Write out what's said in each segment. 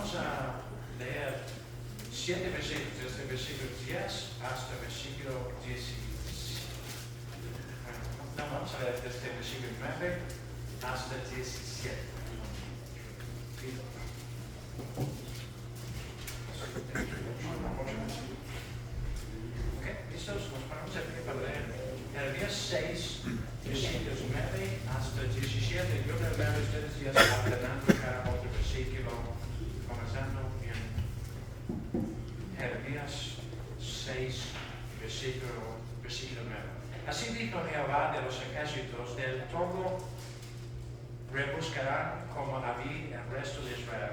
vamos a leer 7 versículos, desde versículo 10 hasta versículo 17. No, vamos a leer desde versículo 9 hasta 17. Ok, listos, nos paramos aquí para leer Jeremías 6, versículos 9 hasta 17. Yo creo que ustedes ya están aprendiendo cada otro versículo, comenzando en Jeremías 6, versículo 9. Así dijo Jehová de los ejércitos, del todo rebuscarán como la vi el resto de Israel.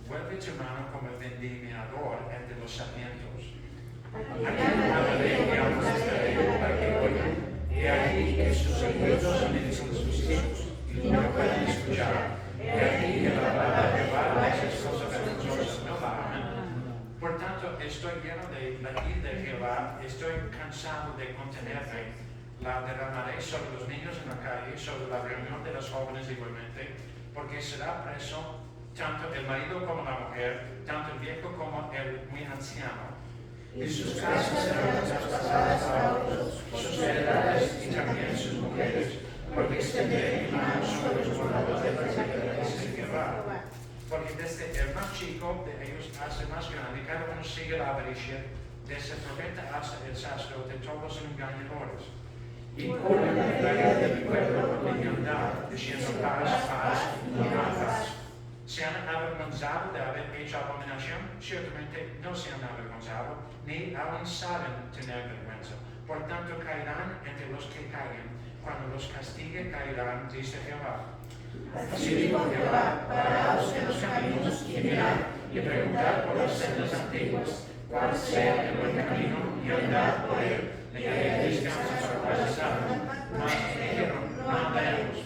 Vuelve tu mano como el vendimiador entre los sarmientos. Aquí hablaré y amonestaré para que oigan. He aquí que sus oídos son insensibles y no pueden escuchar. He aquí que la palabra de Jehová es cosa vergonzosa, no la aman. Por tanto, estoy lleno de la ira de Jehová, estoy cansado de contenerme. La derramaré sobre los niños en la calle, sobre la reunión de los jóvenes igualmente, porque será preso tanto el marido como la mujer, tanto el viejo como el muy anciano. Y sus casas serán traspasadas a otros, sus heredades y también sus mujeres, porque extenderé mi mano sobre los moradores de la tierra, dice Jehová. Porque desde el más chico de ellos hasta el más grande, cada uno sigue la avaricia, desde el profeta hasta el sacerdote, todos son engañadores. Y corren la playa de mi pueblo con liviandad, diciendo paz, paz y no paz. ¿Se han avergonzado de haber hecho abominación? Ciertamente no se han avergonzado, ni aún saben tener vergüenza. Por tanto, caerán entre los que caen. Cuando los castigue, caerán, dice Jehová. Así dijo Jehová, paraos en los caminos y mirad, y preguntad por las sendas antiguas, cuál sea el buen camino, y andad por él, y hallaréis descanso a vuestras almas. Mas dijeron, no andaremos.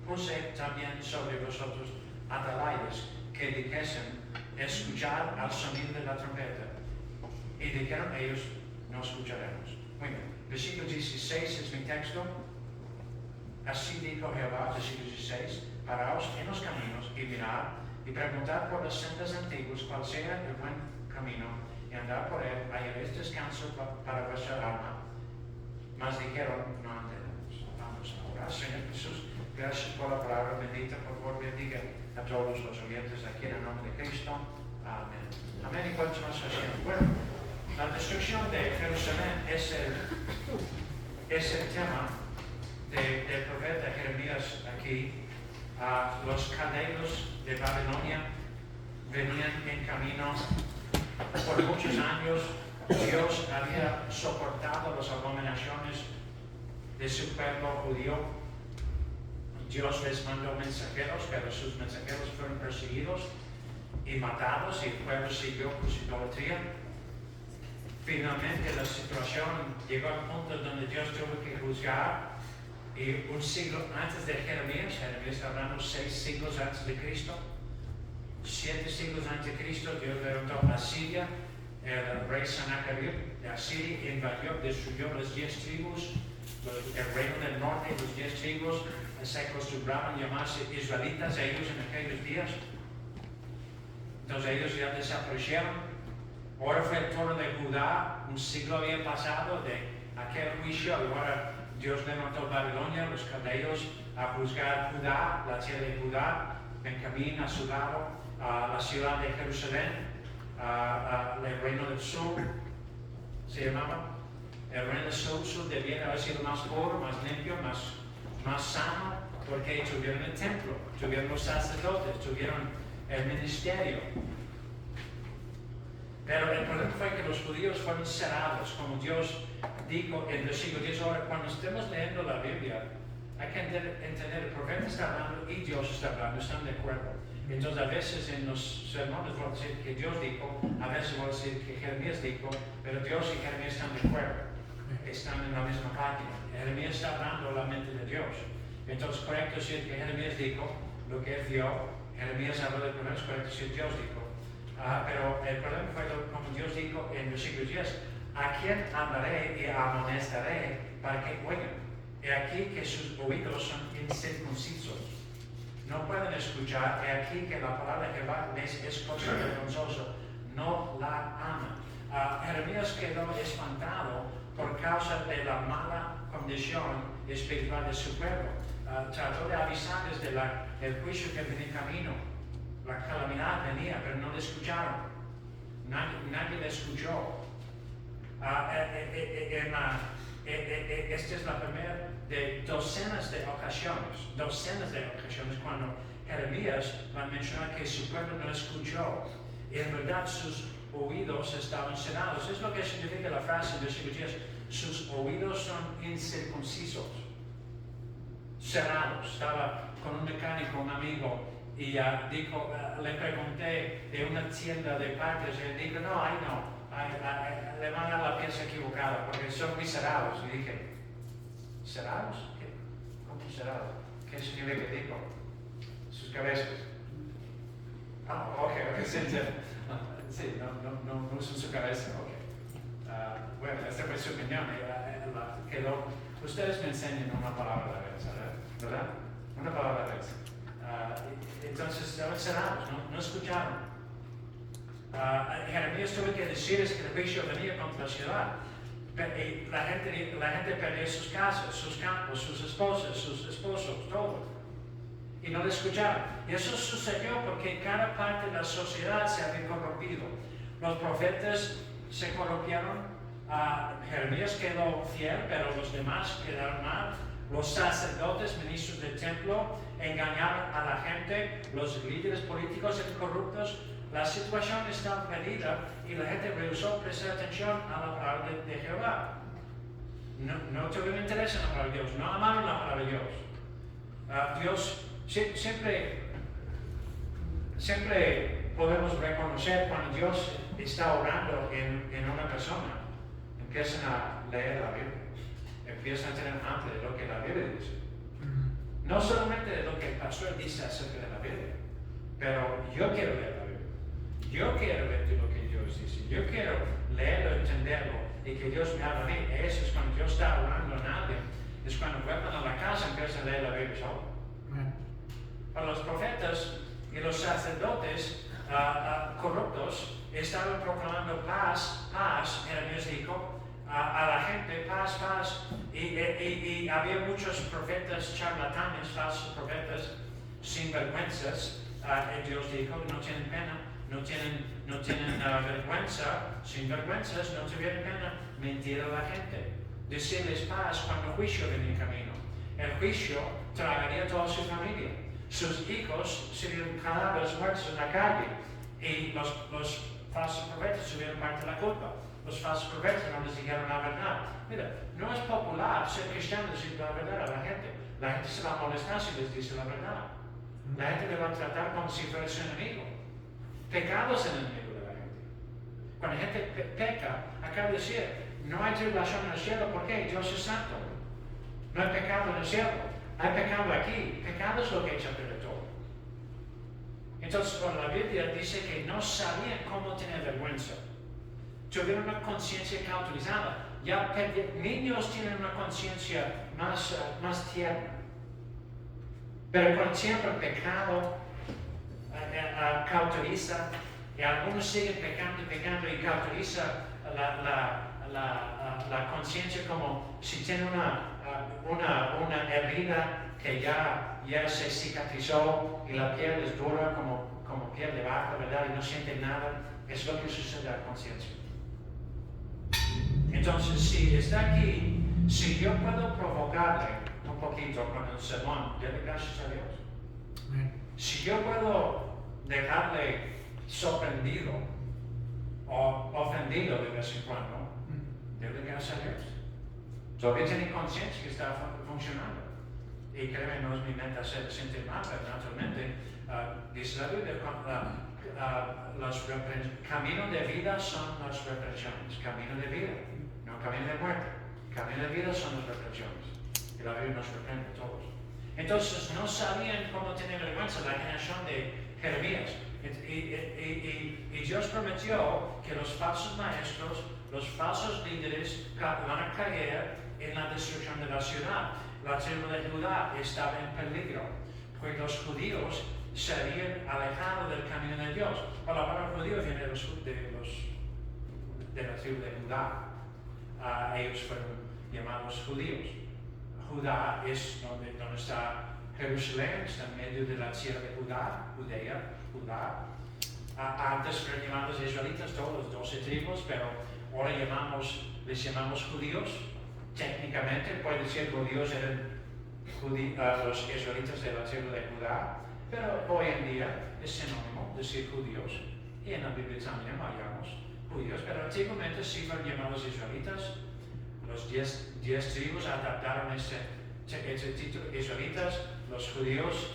Puse también sobre vosotros atalayas que dijesen, escuchad al sonido de la trompeta. Y dijeron ellos, no escucharemos. Muy bien, versículo 16 es mi texto. Así dijo Jehová, versículo 16, paraos en los caminos y mirad, y preguntad por las sendas antiguas cuál sea el buen camino, y andad por él, hallaréis descanso para vuestra alma. Mas dijeron, no andaremos. Vamos a orar. Señor Jesús, gracias por la palabra bendita, por favor bendiga a todos los oyentes aquí en el nombre de Cristo. Amén. Amén. ¿Y cuántos más haciendo? Bueno, la destrucción de Jerusalén es el tema del profeta Jeremías aquí. Los caldeos de Babilonia venían en camino por muchos años. Dios había soportado las abominaciones de su pueblo judío. Dios les mandó mensajeros, pero sus mensajeros fueron perseguidos y matados, y el pueblo siguió con su idolatría. Finalmente la situación llegó al punto donde Dios tuvo que juzgar, y un siglo antes de Jeremías está hablando 6 siglos antes de Cristo, 7 siglos antes de Cristo, Dios derrotó a Siria. El rey Sennacherib de Asiria invadió, destruyó las 10 tribus, el reino del norte, los 10 tribus se acostumbraban a llamarse israelitas ellos en aquellos días. Entonces ellos ya desaparecieron. Ahora fue el turno de Judá, un siglo había pasado de aquel juicio, y ahora Dios levantó Babilonia, los caldeos, a juzgar Judá, la tierra de Judá, Benjamín a su lado, la ciudad de Jerusalén. El reino del sur se llamaba. El reino del sur debía haber sido más puro, más limpio, más sano, porque tuvieron el templo, tuvieron los sacerdotes, tuvieron el ministerio. Pero el problema fue que los judíos fueron cerrados, como Dios dijo en el versículo 10. Ahora, cuando estemos leyendo la Biblia, hay que entender, el profeta está hablando y Dios está hablando, están de acuerdo. Entonces, a veces en los sermones voy a decir que Dios dijo, a veces voy a decir que Jeremías dijo, pero Dios y Jeremías están de acuerdo, están en la misma página. Jeremías está hablando la mente de Dios. Entonces, correcto decir que Jeremías dijo lo que él vio, Jeremías habló de problemas, correcto decir Dios dijo. Pero el problema fue como Dios dijo en versículo 10, a quien hablaré y amonestaré para que oigan. He aquí que sus oídos son incircuncisos. No pueden escuchar escuchar, y aquí que la palabra de Jehová les es cosa vergonzosa, no la aman. Jeremías quedó espantado por causa de la mala condición espiritual de su pueblo. Trató de avisarles del juicio que venía en camino. La calamidad venía, pero no le escucharon. Nadie le escuchó. Esta es la primera de docenas de ocasiones cuando Jeremías va a mencionar que su pueblo no escuchó. Y en verdad sus oídos estaban cerrados. Es lo que significa la frase de Isaías: sus oídos son incircuncisos, cerrados. Estaba con un mecánico, un amigo, y le pregunté de una tienda de partes, y él dijo, no, le van a dar la pieza equivocada porque son muy cerrados. Y dije, ¿cerrados? ¿Cómo cerrados? ¿Qué significa? Dijo, sus cabezas. Ok, sí, no usan su cabeza, ok. Bueno, esta fue su opinión. Ustedes me enseñan una palabra a la vez, ¿verdad? Una palabra a la vez. Entonces, estaban cerrados, no escucharon. Jeremías tuvo que decirles que el juicio venía contra la ciudad. Y la gente perdió sus casas, sus campos, sus esposos, todo. Y no le escucharon. Y eso sucedió porque cada parte de la sociedad se había corrompido. Los profetas se corrompieron. Jeremías quedó fiel, pero los demás quedaron mal. Los sacerdotes, ministros del templo, engañaron a la gente. Los líderes políticos eran corruptos. La situación estaba perdida y la gente rehusó prestar atención a la palabra de Jehová. No tuvieron interés en la palabra de Dios, no amaron la palabra de Dios. Dios siempre podemos reconocer cuando Dios está obrando en una persona. Empiezan a leer la Biblia, empiezan a tener hambre de lo que la Biblia dice. No solamente de lo que el pastor dice acerca de la Biblia, pero yo quiero leer la Biblia. Yo quiero ver lo que Dios dice. Yo quiero leerlo, entenderlo y que Dios me hable a mí. Eso es cuando Dios está hablando a nadie. Es cuando vuelvan a la casa y empiezan a leer la Biblia solo. Para los profetas y los sacerdotes corruptos estaban proclamando paz. Jeremías dijo a la gente, paz. Y había muchos profetas charlatanes, falsos profetas, sinvergüenzas. Dios dijo, no tienen pena. No tienen vergüenza, sin vergüenzas, no tuvieron pena mentir a la gente. Decirles paz cuando el juicio viene en camino. El juicio tragaría a toda su familia. Sus hijos serían cadáveres muertos en la calle. Y los falsos profetas tuvieron parte de la culpa. Los falsos profetas no les dijeron la verdad. Mira, no es popular ser cristiano decir la verdad a la gente. La gente se va a molestar si les dice la verdad. La gente le va a tratar como si fuera su enemigo. Pecado es el enemigo de la gente. Cuando la gente peca, acaba de decir, no hay tribulación en el cielo, ¿por qué? Dios es santo. No hay pecado en el cielo, hay pecado aquí. Pecado es lo que echa a perder todo. Entonces, cuando la Biblia dice que no sabían cómo tener vergüenza, tuvieron una conciencia cauterizada. Niños tienen una conciencia más tierna. Pero con el tiempo el pecado cauteriza, y algunos siguen pecando y cauteriza la conciencia, como si tiene una herida que ya se cicatrizó y la piel es dura como piel de vaca, ¿verdad? Y no siente nada. Es lo que sucede a la conciencia. Entonces, si está aquí, si yo puedo provocarle un poquito con el sermón, dale gracias a Dios. Si yo puedo dejarle sorprendido o ofendido de vez en cuando, debe gracias a Dios. Todavía tiene conciencia que está funcionando. Y créeme, no es mi mente hacer sentir mal, pero naturalmente dice la Biblia, camino de vida son las reprensiones. Camino de vida, no camino de muerte. Camino de vida son las reprensiones. Y la Biblia nos reprende a todos. Entonces no sabían cómo tener vergüenza la generación de Jeremías. Y Dios prometió que los falsos maestros, los falsos líderes van a caer en la destrucción de la ciudad. La tribu de Judá estaba en peligro, porque los judíos se habían alejado del camino de Dios. Por la palabra judío viene de la tribu de Judá. Ellos fueron llamados judíos. Judá es donde está Jerusalén, está en medio de la tierra de Judá. Antes fueron llamados israelitas, todos los 12 tribus, pero ahora les llamamos judíos. Técnicamente puede ser judíos eran los israelitas de la tribu de Judá, pero hoy en día es sinónimo decir judíos, y en la Biblia también llamamos judíos, pero antiguamente sí fueron llamados israelitas. Los 10 tribus adaptaron ese título, israelitas, los judíos,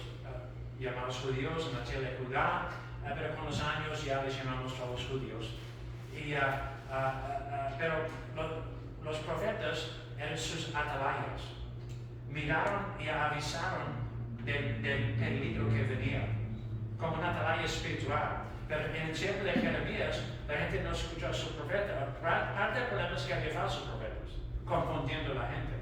llamados judíos en la tierra de Judá, pero con los años ya les llamamos todos judíos. Pero los profetas eran sus atalayas. Miraron y avisaron del peligro que venía, como una atalaya espiritual. Pero en el tiempo de Jeremías, la gente no escuchó a su profeta. Parte del problema es que había falsos profetas, confundiendo a la gente.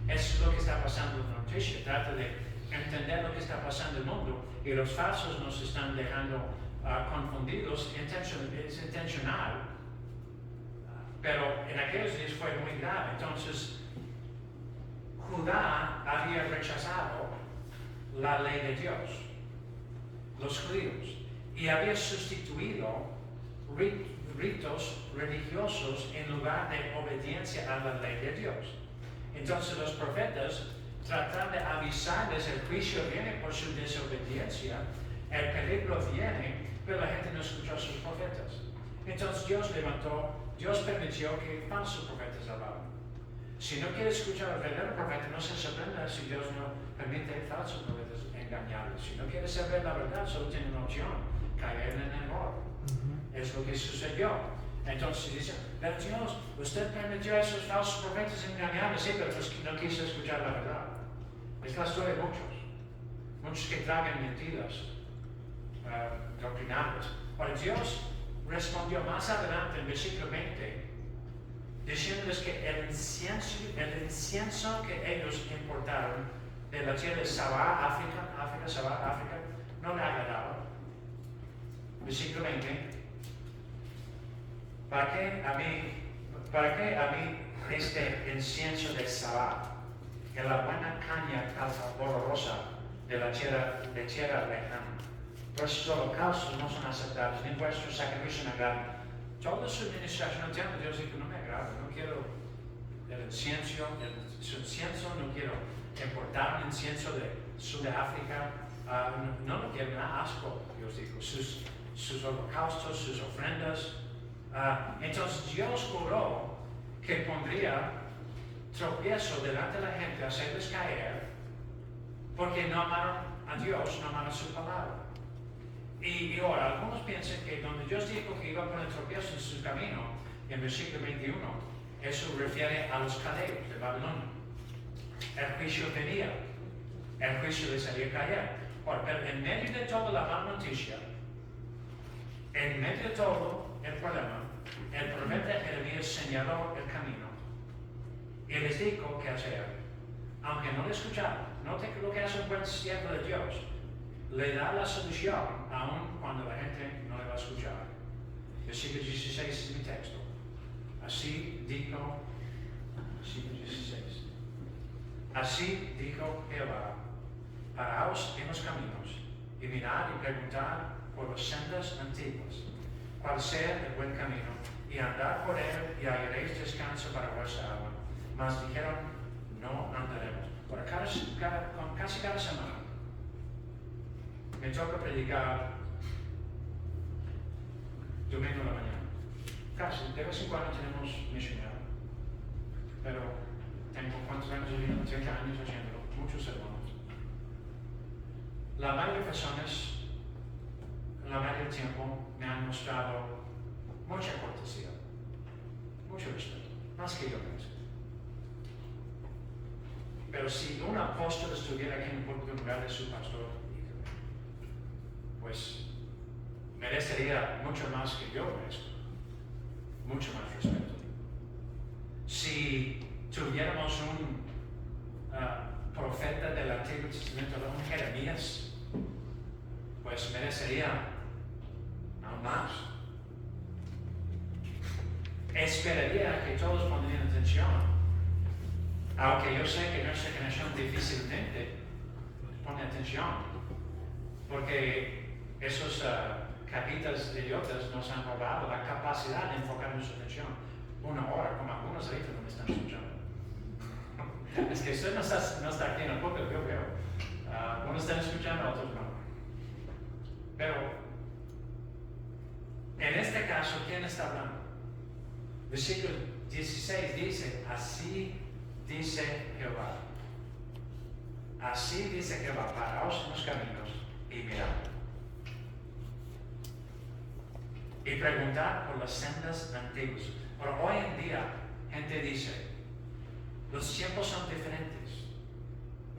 Eso es lo que está pasando en la noticia. Trata de entender lo que está pasando en el mundo, y los falsos nos están dejando confundidos. Es intencional. Pero en aquellos días fue muy grave. Entonces, Judá había rechazado la ley de Dios, los judíos, y había sustituido ritos religiosos en lugar de obediencia a la ley de Dios. Entonces los profetas tratan de avisarles: el juicio viene por su desobediencia, el peligro viene, pero la gente no escuchó a sus profetas. Entonces Dios permitió que falsos profetas hablaran. Si no quiere escuchar al verdadero profeta, no se sorprenda si Dios no permite falsos profetas engañarles. Si no quiere saber la verdad, solo tiene una opción: caer en el error. Es lo que sucedió. Entonces dice: pero Dios, usted permitió a esos falsos profetas engañarles, sí, pero no quiso escuchar la verdad. Es la historia de muchos que tragan mentiras doctrinales. Ahora Dios respondió más adelante en versículo 20, diciéndoles que el incienso que ellos importaron de la tierra de Sabá, África, no le agradaba. Versículo 20, ¿para qué a mí este incienso de Sabá, que la buena caña olorosa de la tierra lejana? Vuestros holocaustos no son aceptables, ni vuestros sacrificios me agradan. Toda su administración del templo, Dios dijo: no me agrada, no quiero el incienso, no quiero importar un incienso de Sudáfrica, no lo quiero, me da asco, Dios dijo, sus holocaustos, sus ofrendas. Entonces Dios juró que pondría tropiezo delante de la gente, hacerles caer, porque no amaron a Dios, no amaron su palabra. Y ahora, algunos piensan que donde Dios dijo que iba a poner tropiezo en su camino, en versículo 21, eso refiere a los caldeos de Babilonia. El juicio venía, el juicio les haría caer. Ahora, pero en medio de toda la mala noticia, en medio de todo el problema, el profeta Jeremías señaló el camino y les dijo qué hacer. Aunque no le escucharon, note lo que hace un buen siervo de Dios: le da la solución aun cuando la gente no le va a escuchar. Versículo 16 es mi texto. Así dijo, versículo 16. Así dijo Jehová: paraos en los caminos y mirad y preguntad por las sendas antiguas, cuál sea el buen camino, y andad por él y hallaréis descanso para vuestra alma. Mas dijeron: no andaremos. Por casi cada semana me toca predicar domingo en la mañana. Casi, de vez en cuando tenemos misionero. Pero tengo cuántos años viviendo, 30 años haciéndolo, muchos sermones. La mayoría de personas, la mayoría del tiempo, me han mostrado mucha cortesía, mucho respeto, más que yo pienso. Pero si un apóstol estuviera aquí en el lugar de su pastor, pues merecería mucho más que yo merezco, mucho más respeto. Si tuviéramos un profeta del Antiguo Testamento, un Jeremías, pues merecería aún más. Esperaría que todos pondrían atención, aunque yo sé que nuestra generación difícilmente pone atención, porque esos capitas idiotas nos han robado la capacidad de enfocar nuestra atención 1 hora, como algunos ahorita no me están escuchando. Es que usted no está aquí en el público, yo veo. Unos están escuchando, otros no. Pero, en este caso, ¿quién está hablando? Versículo 16 dice, así dice Jehová. Así dice Jehová, paraos en los caminos y mirad. Y preguntad por las sendas antiguas. Pero hoy en día, gente dice, los tiempos son diferentes.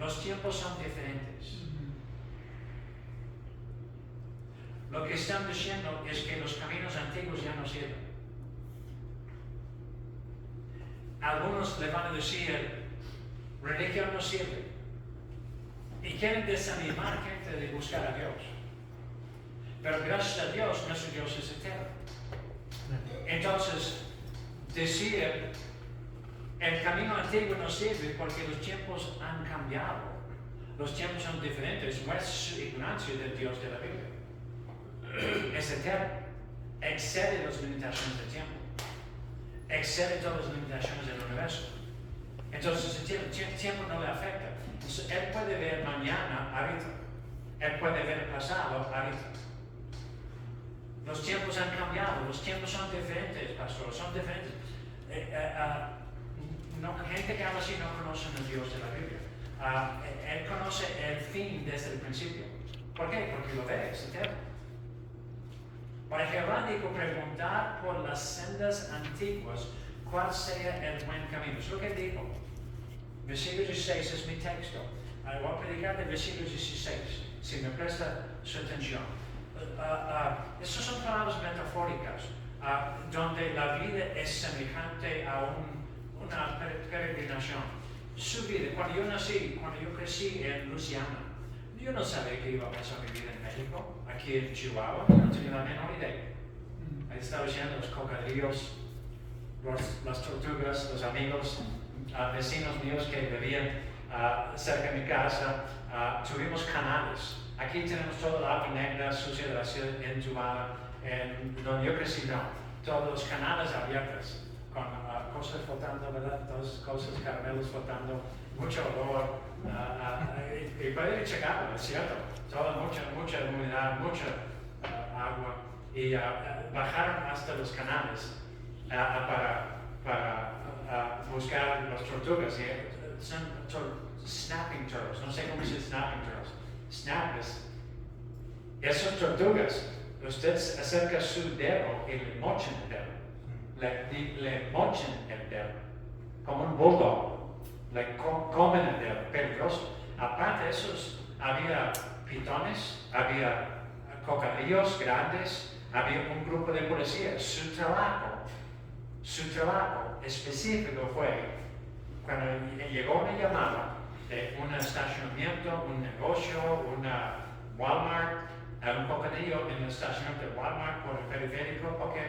Los tiempos son diferentes. Lo que están diciendo es que los caminos antiguos ya no sirven. Algunos le van a decir, religión no sirve. Y quieren desanimar gente de buscar a Dios. Pero gracias a Dios, nuestro Dios es eterno. Entonces, decir, el camino antiguo no sirve porque los tiempos han cambiado. Los tiempos son diferentes. No es su ignorancia del Dios de la Biblia. Es eterno. Excede las limitaciones del tiempo. Excede todas las limitaciones del universo. Entonces, el tiempo no le afecta. Entonces, él puede ver mañana ahorita. Él puede ver el pasado ahorita. Los tiempos han cambiado. Los tiempos son diferentes, pastor. Son diferentes. Gente que habla así no conoce al Dios de la Biblia. Él conoce el fin desde el principio. ¿Por qué? Porque lo ve, es eterno. Para Jehová dijo, preguntar por las sendas antiguas, cuál sea el buen camino. Es lo que dijo. Versículo 16 es mi texto. Voy a predicar del versículo 16, si me presta su atención. Estas son palabras metafóricas, donde la vida es semejante a una peregrinación. Su vida, cuando yo crecí en Luisiana, yo no sabía que iba a pasar mi vida en México, aquí en Chihuahua, no tenía la menor idea. Ahí estaba diciendo los cocodrilos, las tortugas, los amigos, vecinos míos que vivían cerca de mi casa. Tuvimos canales. Aquí tenemos toda la agua negra sucia de la ciudad entubada. En donde yo crecí, no. Todos los canales abiertos, con cosas flotando, ¿verdad? Todas cosas, caramelos flotando, mucho olor. Y pueden checarlo, es cierto. Toda mucha humedad, mucha agua. Y bajaron hasta los canales para buscar las tortugas. Son snapping turtles. No sé cómo se dice snapping turtles. Snappers. Esas tortugas, usted acerca su dedo y le mochan el dedo. Le mochan el dedo. Como un bulldog. Le comen el dedo. Peligroso. Aparte de esos, había pitones, había cocodrilos grandes, había un grupo de policías. Su trabajo específico fue cuando llegó una llamada de un estacionamiento, un negocio, una Walmart, un cocodrilo en el estacionamiento de Walmart por el periférico, porque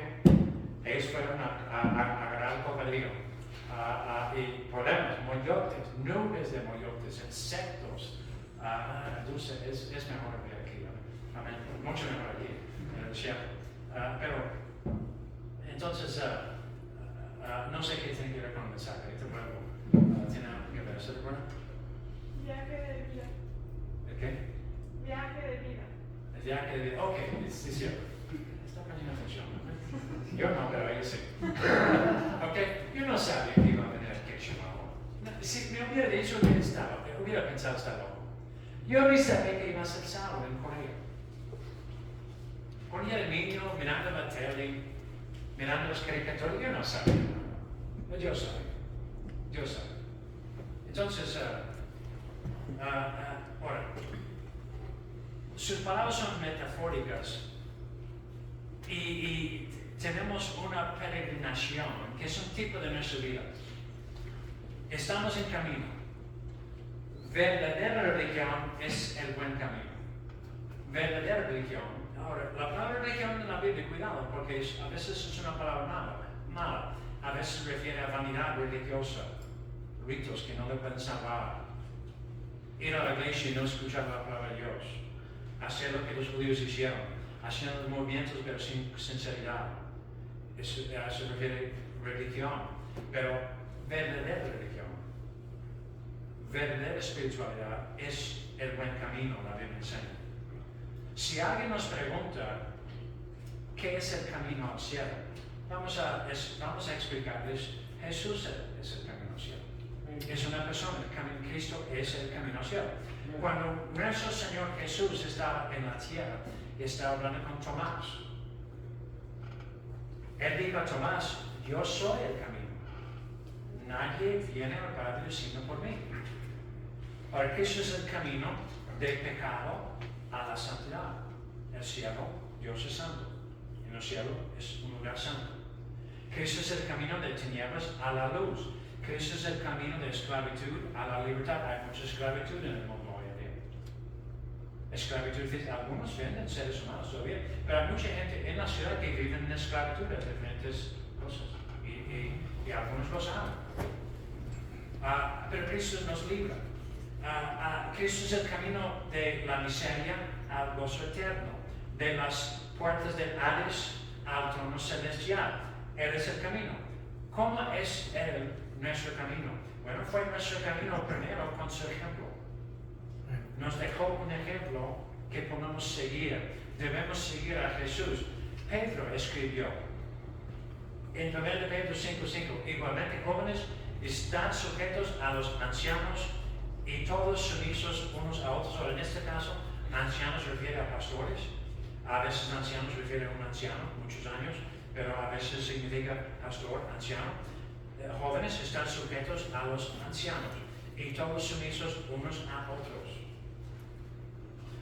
ellos fueron a agarrar el cocodrilo. Y problemas, moyotes, nubes de moyotes, insectos. Dulce, es mejor vivir aquí, amén, mucho mejor aquí en el desierto. Pero, entonces, no sé qué tiene que ver con el mensaje, ahorita vuelvo. ¿Tiene algo que ver? ¿Se recuerda? Viaje de vida. ¿El qué? Viaje de vida. El viaje de vida. Ok, sí, es cierto. Está poniendo atención, ¿no? Yo no, pero ellos sí. Ok, yo no sabía que iba a venir aquí a Chihuahua. Si me hubiera dicho que estaba, hubiera pensado estar loco. Yo ni sabía que iba a ser sábado en Corea. Cuando yo era niño, mirando la tele, mirando las caricaturas, yo no sabía. Yo sabía. Entonces, ahora, sus palabras son metafóricas y tenemos una peregrinación que es un tipo de nuestra vida. Estamos en camino. Verdadera religión es el buen camino. verdadera religión. Ahora, la palabra religión en la Biblia, cuidado, porque a veces es una palabra mala. A veces refiere a vanidad religiosa, ritos que no le pueden salvar. Ir a la iglesia y no escuchar la palabra de Dios. Hacer lo que los judíos hicieron, haciendo los movimientos pero sin sinceridad. Eso se refiere a religión, pero verdadera religión, verdadera espiritualidad es el buen camino, la Biblia enseña. Si alguien nos pregunta qué es el camino al cielo, vamos a explicarles, Jesús es el camino al cielo. Es una persona, Cristo es el camino al cielo. Cuando nuestro Señor Jesús estaba en la tierra, estaba hablando con Tomás. Él dijo a Tomás, yo soy el camino. Nadie viene al Padre sino por mí. Ahora, Cristo es el camino del pecado a la santidad. El cielo, Dios es santo. En el cielo es un lugar santo. Cristo es el camino de tinieblas a la luz. Cristo es el camino de esclavitud a la libertad. Hay mucha esclavitud en el mundo hoy en día. Esclavitud, algunos venden seres humanos todavía, pero hay mucha gente en la ciudad que vive en esclavitud de diferentes cosas. Y algunos lo saben. Pero Cristo nos libra. Cristo es el camino de la miseria al gozo eterno, de las puertas del Hades al trono celestial. Él es el camino. ¿Cómo es Él nuestro camino? Bueno, fue nuestro camino primero con su ejemplo. Nos dejó un ejemplo que podemos seguir. Debemos seguir a Jesús. Pedro escribió en 1 Pedro 5:5, igualmente jóvenes, están sujetos a los ancianos y todos sumisos unos a otros. Ahora, en este caso, ancianos refiere a pastores. A veces ancianos refiere a un anciano, muchos años, pero a veces significa pastor, anciano. Jóvenes están sujetos a los ancianos y todos sumisos unos a otros.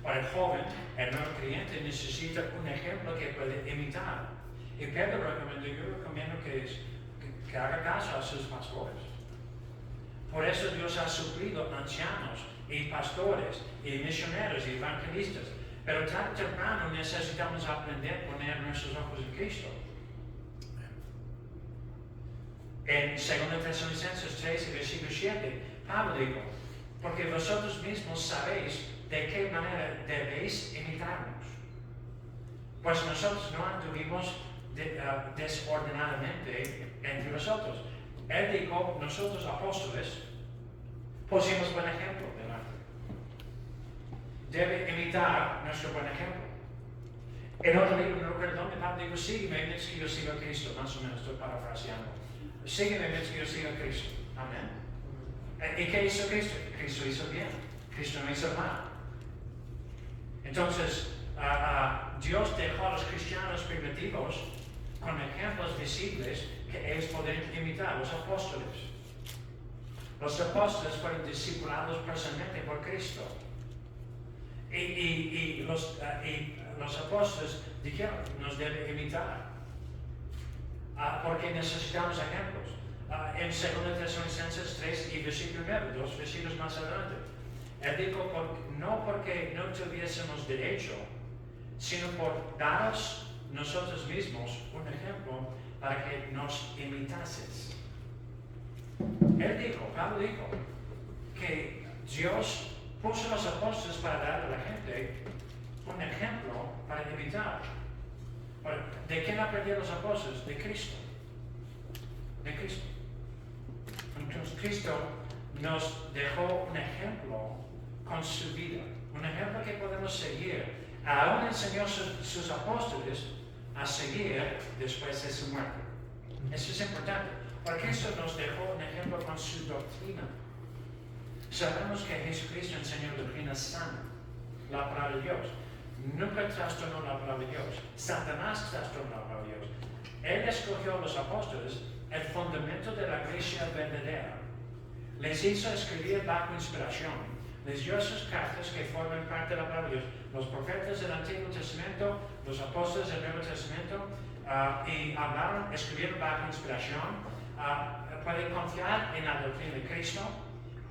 Para el joven, el nuevo creyente necesita un ejemplo que puede imitar. Y Pedro yo recomiendo que haga caso a sus pastores. Por eso Dios ha suplido ancianos y pastores y misioneros y evangelistas. Pero tarde o temprano necesitamos aprender a poner nuestros ojos en Cristo. En 2 Tesalonicenses 3, versículo 7, Pablo dijo, porque vosotros mismos sabéis de qué manera debéis imitarnos. Pues nosotros no anduvimos desordenadamente entre vosotros. Él dijo, nosotros apóstoles pusimos buen ejemplo delante. Debe imitar nuestro buen ejemplo. En otro libro, no recuerdo dónde, Pablo dijo, sígueme mientras que yo siga a Cristo. Más o menos estoy parafraseando. Sígueme mientras que yo siga a Cristo. Amén. ¿Y qué hizo Cristo? Cristo hizo bien. Cristo no hizo mal. Entonces, Dios dejó a los cristianos primitivos con ejemplos visibles que ellos podían imitar, los apóstoles. Los apóstoles fueron discipulados personalmente por Cristo. Y los apóstoles dijeron, nos debe imitar. Porque necesitamos ejemplos. En 2 Tesalonicenses 3 y versículo 9, 2 versículos más adelante, él dijo, no porque no tuviésemos derecho, sino por daros nosotros mismos un ejemplo para que nos imitases. Él dijo, Pablo dijo, que Dios puso a los apóstoles para dar a la gente un ejemplo para imitar. ¿De quién aprendieron los apóstoles? De Cristo. De Cristo. Entonces Cristo nos dejó un ejemplo con su vida. Un ejemplo que podemos seguir. Aún enseñó sus apóstoles a seguir después de su muerte. Eso es importante. Porque Cristo nos dejó un ejemplo con su doctrina. Sabemos que Jesucristo enseñó doctrina sana, la palabra de Dios. Nunca trastornó la palabra de Dios. Satanás trastornó la palabra de Dios. Él escogió a los apóstoles el fundamento de la iglesia verdadera. Les hizo escribir bajo inspiración. Les dio sus cartas que forman parte de la palabra de Dios. Los profetas del Antiguo Testamento, los apóstoles del Nuevo Testamento, y hablaron, escribieron bajo inspiración. Pueden confiar en la doctrina de Cristo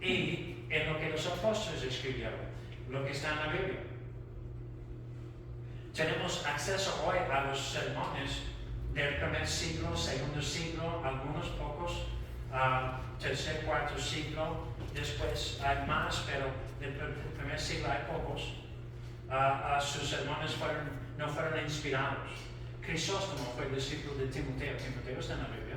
y en lo que los apóstoles escribieron, lo que está en la Biblia. Tenemos acceso hoy a los sermones del primer siglo, segundo siglo, algunos pocos, tercer, cuarto siglo. Después hay más, pero del primer siglo hay pocos. Sus sermones no fueron inspirados. Crisóstomo fue discípulo de Timoteo. Timoteo está en la Biblia.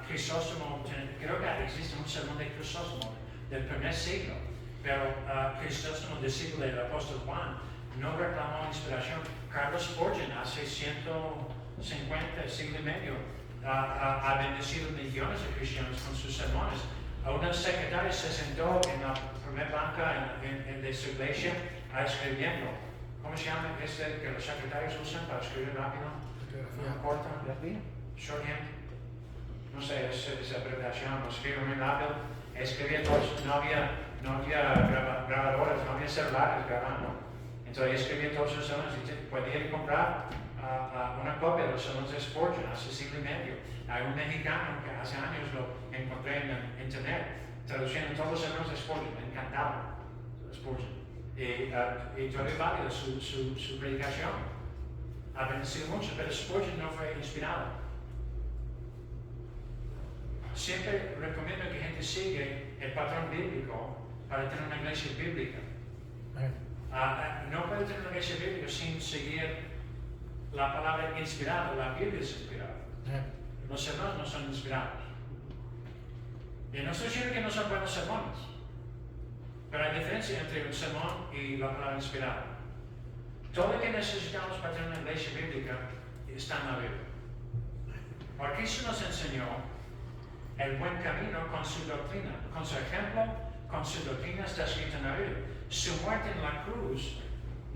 Crisóstomo, creo que existe un sermón de Crisóstomo del primer siglo, pero Crisóstomo, discípulo del apóstol Juan, no reclamó inspiración. Carlos Spurgeon, hace 150 siglo y medio, ha bendecido millones de cristianos con sus sermones. Una secretaria se sentó en la primera banca de su iglesia escribiendo. ¿Cómo se llama que los secretarios usan para escribir rápido? Corta. Shorthand. No sé, es abreviación, lo escriben muy rápido. Escribía todos, no había grabadores, no había celulares grabando. Entonces escribía todos sus sermones y podía comprar una copia de los sermones de Spurgeon hace siglo y medio. Hay un mexicano que hace años lo encontré en internet, traduciendo todos los sermones de Spurgeon, me encantaba Spurgeon. Y todavía válida su predicación. Ha bendecido mucho, pero Spurgeon no fue inspirado. Siempre recomiendo que gente siga el patrón bíblico para tener una iglesia bíblica. No puede tener una iglesia bíblica sin seguir la palabra inspirada. La Biblia es inspirada. Los sermones no son inspirados. Y no estoy diciendo que no son buenos sermones, pero hay diferencia entre un sermón y la palabra inspirada. Todo lo que necesitamos para tener una iglesia bíblica está en la Biblia. Porque Cristo nos enseñó el buen camino con su doctrina, con su ejemplo, con su doctrina está escrito en la Biblia. Su muerte en la cruz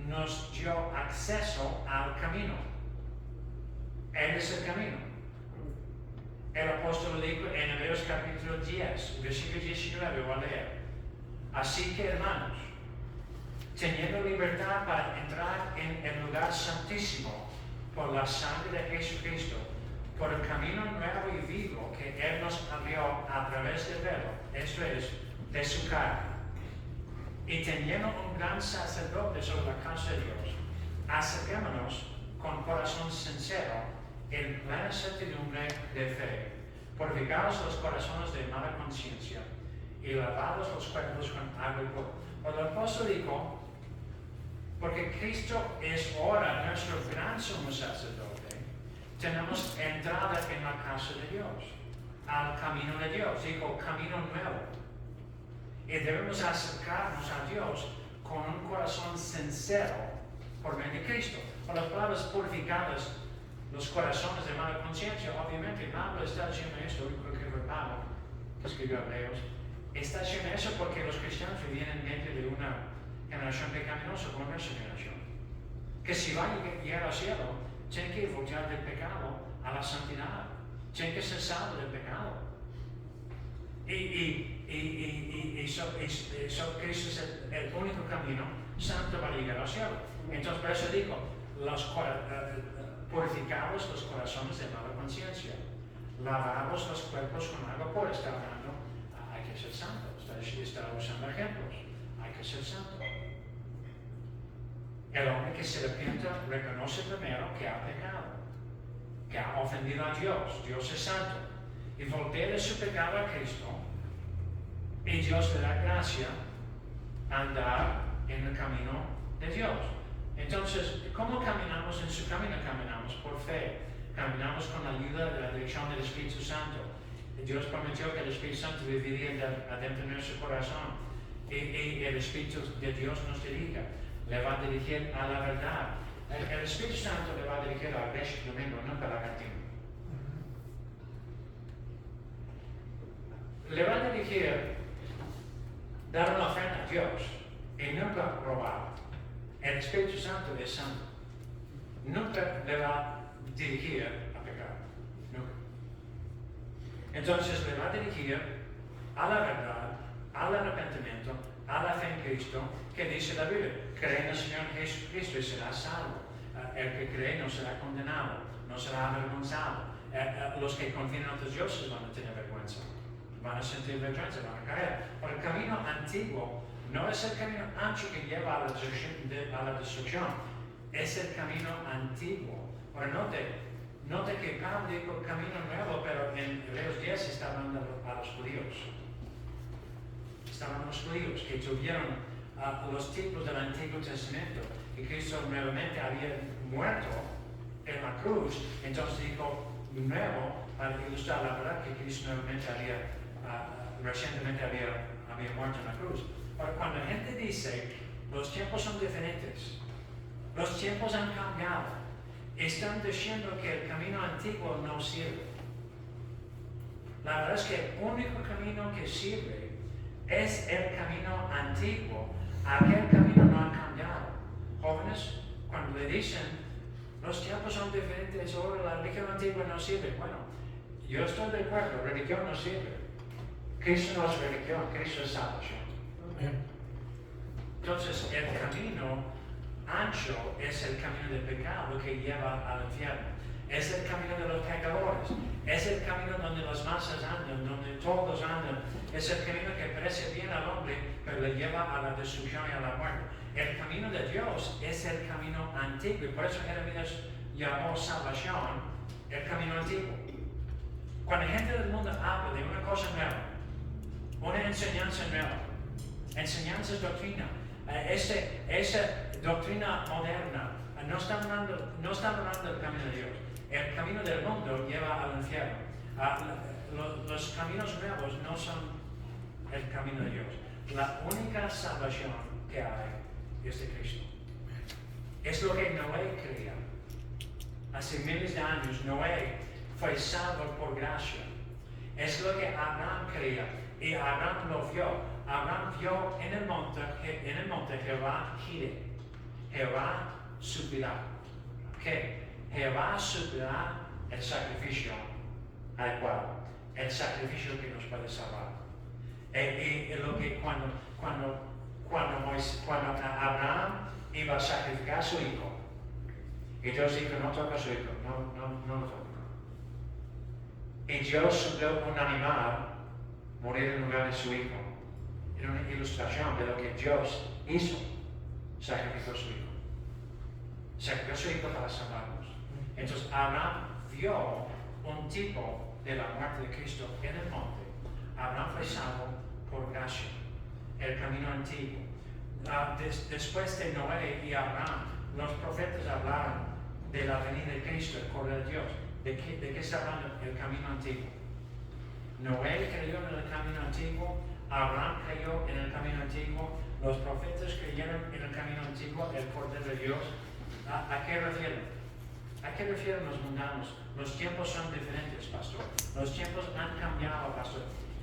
nos dio acceso al camino. Él es el camino. El apóstol dijo en Hebreos capítulo 10, versículo 19, voy a leer. Así que, hermanos, teniendo libertad para entrar en el lugar santísimo por la sangre de Jesucristo, por el camino nuevo y vivo que Él nos abrió a través del velo, esto es, de su carne, y teniendo un gran sacerdote sobre la casa de Dios, acerquémonos con corazón sincero, en plena certidumbre de fe, purificados los corazones de mala conciencia y lavados los cuerpos con agua y fuego. Cuando el apóstol dijo, porque Cristo es ahora nuestro gran sumo sacerdote, tenemos entrada en la casa de Dios, al camino de Dios, dijo camino nuevo. Y debemos acercarnos a Dios con un corazón sincero por medio de Cristo. Con las palabras purificadas, los corazones de mala conciencia, obviamente Pablo está diciendo esto, yo creo que fue Pablo que escribió Hebreos, está diciendo eso porque los cristianos vivían en medio de una generación pecaminosa como nuestra generación. Que si va a llegar al cielo, tiene que voltear del pecado a la santidad, tiene que ser salvo del pecado. Cristo es el único camino santo para llegar al cielo. Entonces, por eso digo, purificados los corazones de mala conciencia, lavados los cuerpos con agua pura. Está hablando, hay que ser santo, está usando ejemplos, hay que ser santo. El hombre que se arrepienta reconoce primero que ha pecado, que ha ofendido a Dios, Dios es santo, y voltea de su pecado a Cristo, y Dios le da gracia a andar en el camino de Dios. Entonces, ¿cómo caminamos en su camino? Caminamos por fe, caminamos con la ayuda de la dirección del Espíritu Santo. Dios prometió que el Espíritu Santo viviría adentro de nuestro corazón y el Espíritu de Dios nos dirija, le va a dirigir a la verdad. El Espíritu Santo le va a dirigir a la iglesia domingo, no para la cantina. Le va a dirigir dar una ofrenda a Dios y nunca robar. El Espíritu Santo es santo. Nunca le va a dirigir a pecar. Nunca. Entonces le va a dirigir a la verdad, al arrepentimiento, a la fe en Cristo, que dice la Biblia, cree en el Señor Jesucristo y será salvo. El que cree no será condenado, no será avergonzado. Los que confían en otros dioses van a tener vergüenza, van a sentir vergüenza, van a caer. Por el camino antiguo No es el camino ancho que lleva a la destrucción, es el camino antiguo. Ahora note que Pablo dijo camino nuevo, pero en Hebreos 10 está hablando a los judíos. Está hablando a los judíos que tuvieron los tipos del Antiguo Testamento y Cristo nuevamente había muerto en la cruz, entonces dijo nuevo para ilustrar la verdad que Cristo nuevamente recientemente había muerto en la cruz. Ahora, cuando la gente dice los tiempos son diferentes, los tiempos han cambiado, están diciendo que el camino antiguo no sirve. La verdad es que el único camino que sirve es el camino antiguo. Aquel camino no ha cambiado. Jóvenes, cuando le dicen los tiempos son diferentes, ahora la religión antigua no sirve. Bueno, yo estoy de acuerdo, religión no sirve. Cristo no es religión, Cristo es salvación. Entonces, el camino ancho es el camino del pecado que lleva al infierno. Es el camino de los pecadores. Es el camino donde las masas andan, donde todos andan. Es el camino que parece bien al hombre, pero le lleva a la destrucción y a la muerte. El camino de Dios es el camino antiguo. Y por eso Jeremías llamó salvación el camino antiguo. Cuando la gente del mundo habla de una cosa nueva, una enseñanza nueva, enseñanza es doctrina, esa doctrina moderna, no está hablando del camino de Dios. El camino del mundo lleva al infierno. Los caminos nuevos no son el camino de Dios. La única salvación que hay es de Cristo. Es lo que Noé creía. Hace miles de años Noé fue salvo por gracia. Es lo que Abraham creía. Y Abraham lo vio. Abraham vio en el monte Jehová Jireh. Jehová suplirá. ¿Qué? Jehová suplirá el sacrificio adecuado. El sacrificio que nos puede salvar. Y lo que cuando Abraham iba a sacrificar a su hijo, y Dios dijo, no toca a su hijo, no lo toca. Y Dios suplió un animal morir en lugar de su hijo. Era una ilustración de lo que Dios hizo. Sacrificó a su hijo. Sacrificó a su hijo para salvarnos. Entonces Abraham vio un tipo de la muerte de Cristo en el monte. Abraham fue salvo por gracia. El camino antiguo. Después de Noé y Abraham, los profetas hablaron de la venida de Cristo, el Cordero de Dios. ¿De qué está hablando? El camino antiguo. Noé creyó en el camino antiguo, Abraham creyó en el camino antiguo, los profetas creyeron en el camino antiguo, el Cordero de Dios. ¿A qué refieren? ¿A qué refieren los mundanos? Los tiempos son diferentes, pastor. Los tiempos han cambiado, pastor.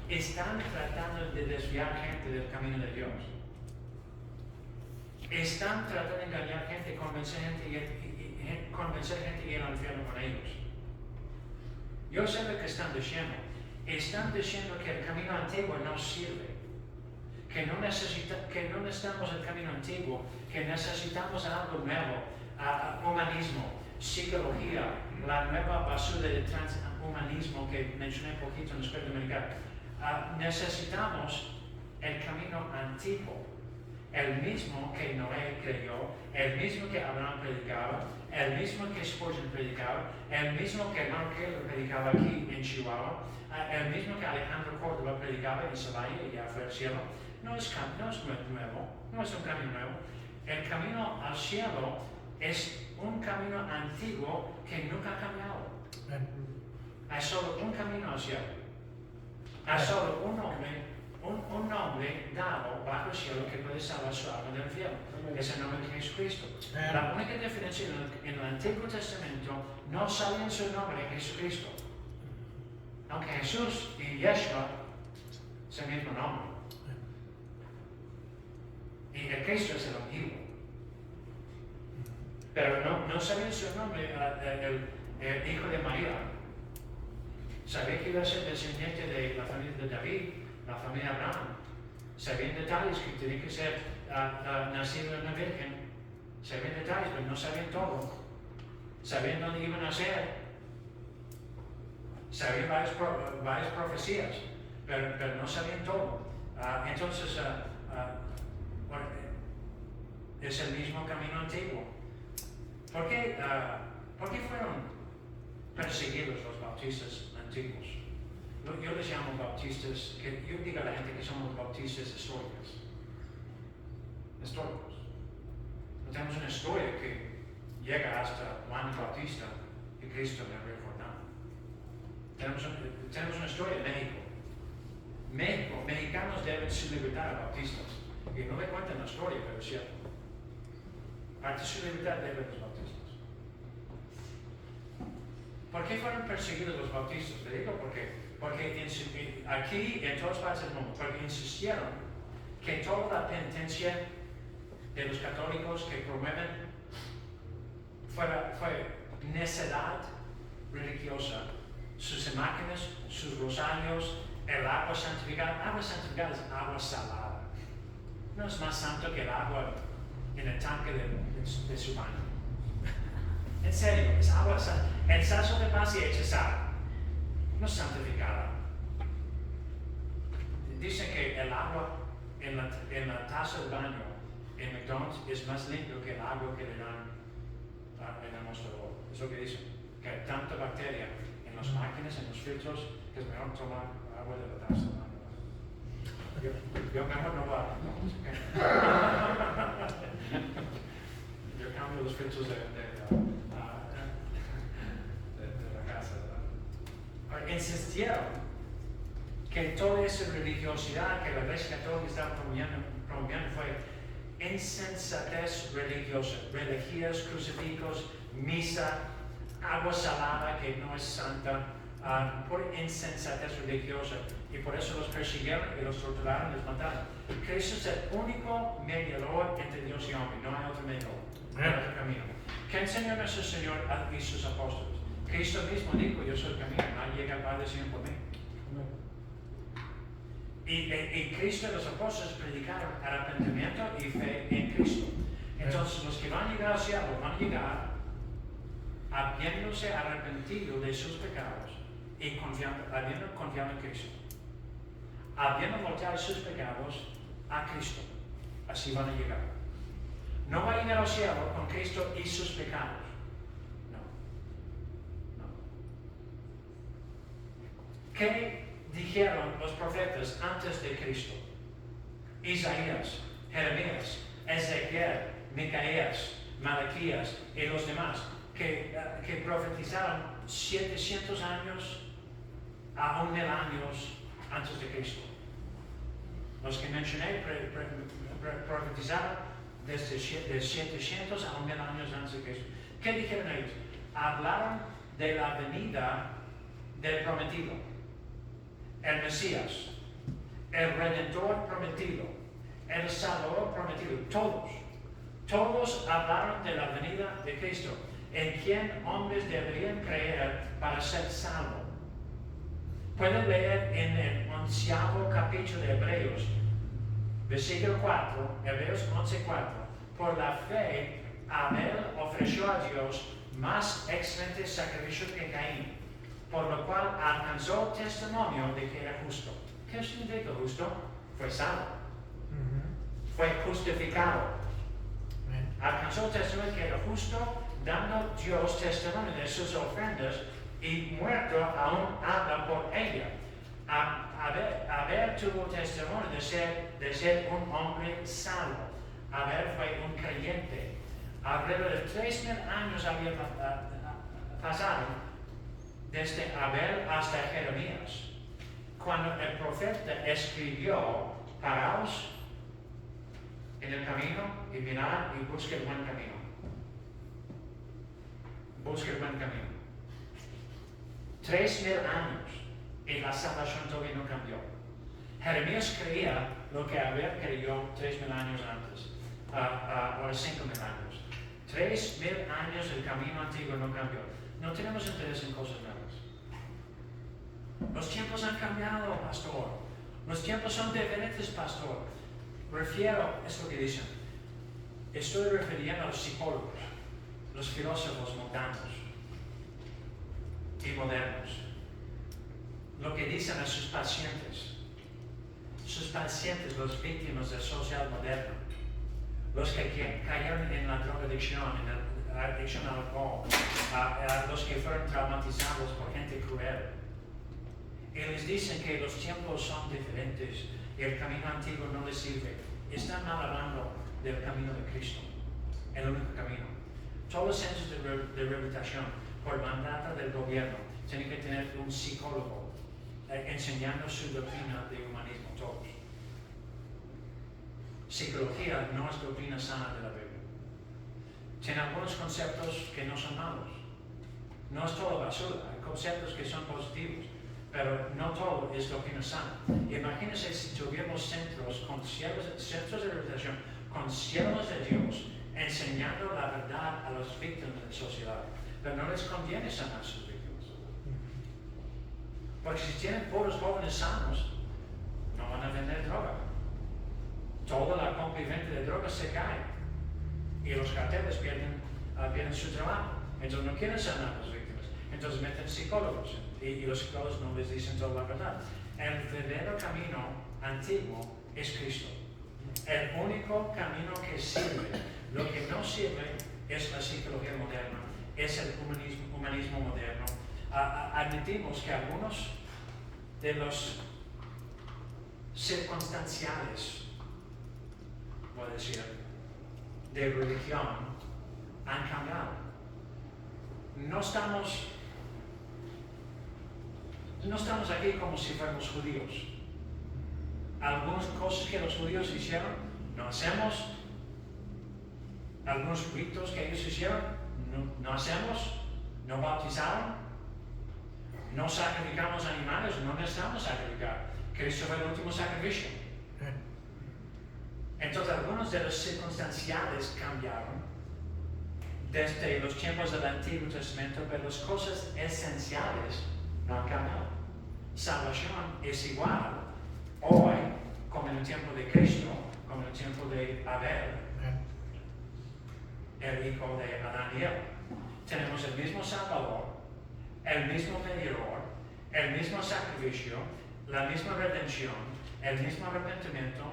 Están tratando de desviar gente del camino de Dios. Están tratando de engañar gente, convencer gente y ir al infierno con ellos. Yo sé lo que están diciendo. Están diciendo que el camino antiguo no sirve, que no necesitamos el camino antiguo, que necesitamos algo nuevo, humanismo, psicología, la nueva basura de transhumanismo que mencioné un poquito en la escuela dominical. Necesitamos el camino antiguo, el mismo que Noé creyó, el mismo que Abraham predicaba, el mismo que Spurgeon predicaba, el mismo que Mark Keller predicaba aquí en Chihuahua, el mismo que Alejandro Córdoba predicaba en Celaya y ya fue al cielo. No es nuevo, no es un camino nuevo. El camino al cielo es un camino antiguo que nunca ha cambiado. Hay solo un camino al cielo. Hay solo un nombre dado bajo el cielo que puede salvar su alma del infierno. Es el nombre de Jesucristo. La única diferencia en el Antiguo Testamento no sale en su nombre Jesucristo. Aunque Jesús y Yeshua es el mismo nombre. Y el Cristo es el antiguo. Pero no sabía su nombre el hijo de María. Sabía que iba a ser descendiente de la familia de David, la familia de Abraham. Sabían detalles que tenía que ser nacido de una virgen. Sabían detalles, pero no sabían todo. Sabían dónde iba a nacer. Sabían varias profecías, pero no sabían todo. Entonces, es el mismo camino antiguo. ¿Por qué fueron perseguidos los bautistas antiguos? Yo les llamo bautistas, yo digo a la gente que somos bautistas históricos. Tenemos una historia que llega hasta Juan el Bautista y Cristo en el río Jordán. Tenemos una historia en México. Mexicanos deben su libertad a bautistas. Y no me cuentan la historia, pero es cierto. Parte de su libertad deben los bautistas. ¿Por qué fueron perseguidos los bautistas? Le digo porque aquí en todas partes del mundo, porque insistieron que toda la penitencia de los católicos que promueven fue necedad religiosa, sus imágenes, sus rosarios, el agua santificada. Agua santificada es agua salada. No es más santo que el agua en el tanque de su baño. En serio, es agua salada. El sazo de paz y hecha sal. No es santificada. Dice que el agua en la taza del baño en McDonald's es más limpio que el agua que le dan en el mostrador. Es lo que dicen. Que hay tanta bacteria en las máquinas, en los filtros, que es mejor tomar agua de la taza del baño. Yo mejor no voy a McDonald's. Yo cambio los filtros de la casa, ¿verdad? Insistieron que toda esa religiosidad que la Iglesia Católica estaba promoviendo fue insensatez religiosa, religías, crucifijos, misa, agua salada que no es santa, por insensatez religiosa. Y por eso los persiguieron y los torturaron y los mataron. Cristo es el único mediador entre Dios y hombre, no hay otro mediador, no hay otro camino. ¿Qué enseñó nuestro Señor y sus apóstoles? Cristo mismo dijo, yo soy el camino, nadie llega al Padre sino por mí. Y Cristo y los apóstoles predicaron arrepentimiento y fe en Cristo. Entonces los que van a llegar al cielo van a llegar habiéndose arrepentido de sus pecados y habiendo confiado en Cristo. Habiendo volteado sus pecados a Cristo. Así van a llegar. No va a llegar al cielo con Cristo y sus pecados. No. ¿Qué dijeron los profetas antes de Cristo? Isaías, Jeremías, Ezequiel, Micaías, Malaquías y los demás que profetizaron 700 años a 1000 años antes de Cristo. Los que mencioné profetizaron desde 700 a 1000 años antes de Cristo. ¿Qué dijeron ellos? Hablaron de la venida del prometido, el Mesías, el Redentor prometido, el Salvador prometido. Todos hablaron de la venida de Cristo, en quien hombres deberían creer para ser salvos. Pueden leer en el 11º capítulo de Hebreos, versículo 4, Hebreos 11:4. Por la fe, Abel ofreció a Dios más excelente sacrificio que Caín, por lo cual alcanzó testimonio de que era justo. ¿Qué significa justo? Fue salvo. Fue justificado. Alcanzó testimonio de que era justo, dando Dios testimonio de sus ofrendas y muerto aún habla por ella. Abel tuvo testimonio de ser un hombre salvo. Abel fue un creyente. Alrededor de 3000 años había pasado desde Abel hasta Jeremías, cuando el profeta escribió: paraos en el camino y mirad y busque el buen camino. Busque el buen camino. 3000 años y la salvación todavía no cambió. Jeremías creía lo que Abel creyó 3000 años antes, o 5000 años. 3000 años el camino antiguo no cambió. No tenemos interés en cosas nuevas. Los tiempos han cambiado, pastor. Los tiempos son diferentes, pastor. Es lo que dicen. Estoy refiriendo a los psicólogos, los filósofos mundanos y modernos. Lo que dicen a sus pacientes, los víctimas del social moderno. los que cayeron en la drogadicción, en la adicción al alcohol, a los que fueron traumatizados por gente cruel. Y les dicen que los tiempos son diferentes y el camino antiguo no les sirve. Están mal hablando del camino de Cristo, el único camino. Todos los centros de rehabilitación, por mandato del gobierno, tienen que tener un psicólogo enseñando su doctrina de humanismo, todos. Psicología no es doctrina sana de la Biblia. Tiene algunos conceptos que no son malos. No es todo basura, hay conceptos que son positivos, pero no todo es doctrina sana. Imagínense si tuviéramos centros de rehabilitación con siervos de Dios enseñando la verdad a las víctimas de la sociedad. Pero no les conviene sanar a sus víctimas. Porque si tienen puros jóvenes sanos, no van a vender droga. Toda la compra y venta de drogas se cae. Y los carteles pierden su trabajo. Entonces no quieren sanar a las víctimas. Entonces meten psicólogos. Y los psicólogos no les dicen toda la verdad. El verdadero camino antiguo es Cristo. El único camino que sirve. Lo que no sirve es la psicología moderna, es el humanismo moderno. Admitimos que algunos de los circunstanciales, voy a decir, de religión han cambiado. No estamos aquí como si fuéramos judíos. Algunas cosas que los judíos hicieron, no hacemos. Algunos ritos que ellos hicieron, no hacemos. No bautizaron. No sacrificamos animales, no necesitamos sacrificar. Cristo fue el último sacrificio. Entonces, algunos de los circunstanciales cambiaron desde los tiempos del Antiguo Testamento, pero las cosas esenciales no han cambiado. Salvación es igual hoy como en el tiempo de Cristo, como en el tiempo de Abel, el hijo de Adán y Eva. Tenemos el mismo Salvador, el mismo mediador, el mismo sacrificio, la misma redención, el mismo arrepentimiento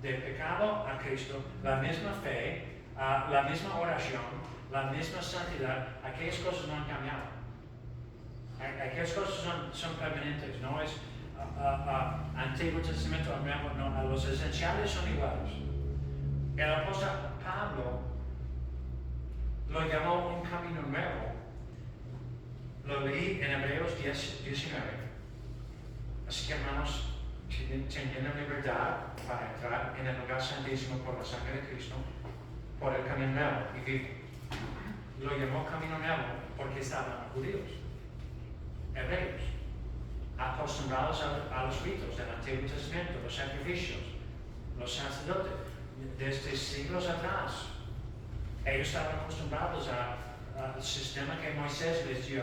de pecado a Cristo, la misma fe, la misma oración, la misma santidad. Aquellas cosas no han cambiado. Aquellas cosas son permanentes, no es Antiguo Testamento o Nuevo, no, los esenciales son iguales. El apóstol Pablo lo llamó un camino nuevo. Lo leí en Hebreos 10:19. Así que, hermanos, tienen libertad para entrar en el lugar santísimo por la sangre de Cristo, por el camino nuevo y vivo. Lo llamó camino nuevo porque estaban judíos, hebreos, acostumbrados a los ritos del Antiguo Testamento, los sacrificios, los sacerdotes, desde siglos atrás. Ellos estaban acostumbrados al sistema que Moisés les dio.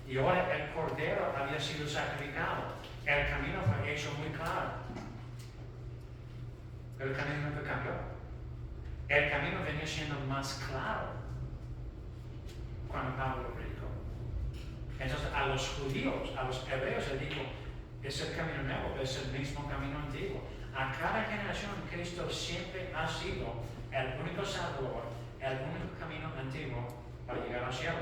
Y ahora el Cordero había sido sacrificado. El camino fue hecho muy claro. Pero el camino nunca cambió. El camino venía siendo más claro cuando Pablo lo predicó. Entonces a los judíos, a los hebreos les dijo, es el camino nuevo, es el mismo camino antiguo. A cada generación Cristo siempre ha sido el único Salvador, el único camino antiguo para llegar al cielo.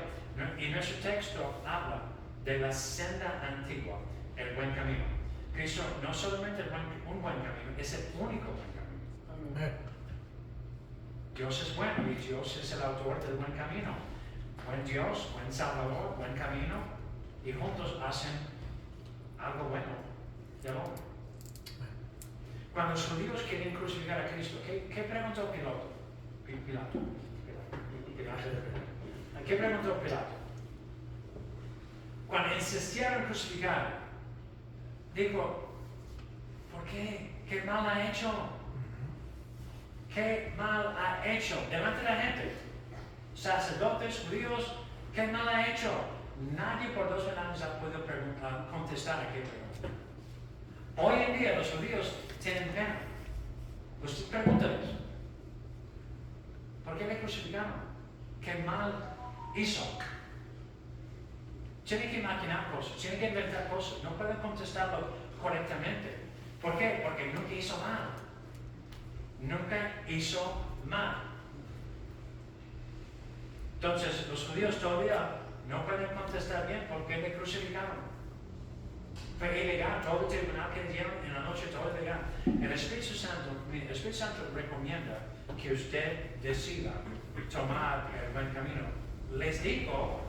Y nuestro texto habla de la senda antigua, el buen camino. Cristo no solamente un buen camino, es el único buen camino. Dios es bueno y Dios es el autor del buen camino. Buen Dios, buen Salvador, buen camino, y juntos hacen algo bueno del hombre. Cuando los judíos querían crucificar a Cristo, ¿qué preguntó Pilato? ¿Qué preguntó Pilato? Cuando insistieron en crucificar, dijo, ¿por qué? ¿Qué mal ha hecho? ¿Qué mal ha hecho? Delante de la gente, sacerdotes, judíos, ¿qué mal ha hecho? Nadie por 2000 años ha podido contestar a qué pregunta. Hoy en día los judíos tienen pena. Usted pregúntales, ¿por qué le crucificaron? ¿Qué mal hizo? Tienen que imaginar cosas, tienen que inventar cosas, no pueden contestarlo correctamente. ¿Por qué? Porque nunca hizo mal. Nunca hizo mal. Entonces, los judíos todavía no pueden contestar bien por qué le crucificaron. Fue ilegal, todo el tribunal que dieron en la noche, todo ilegal. El Espíritu Santo recomienda que usted decida tomar el buen camino. Les dijo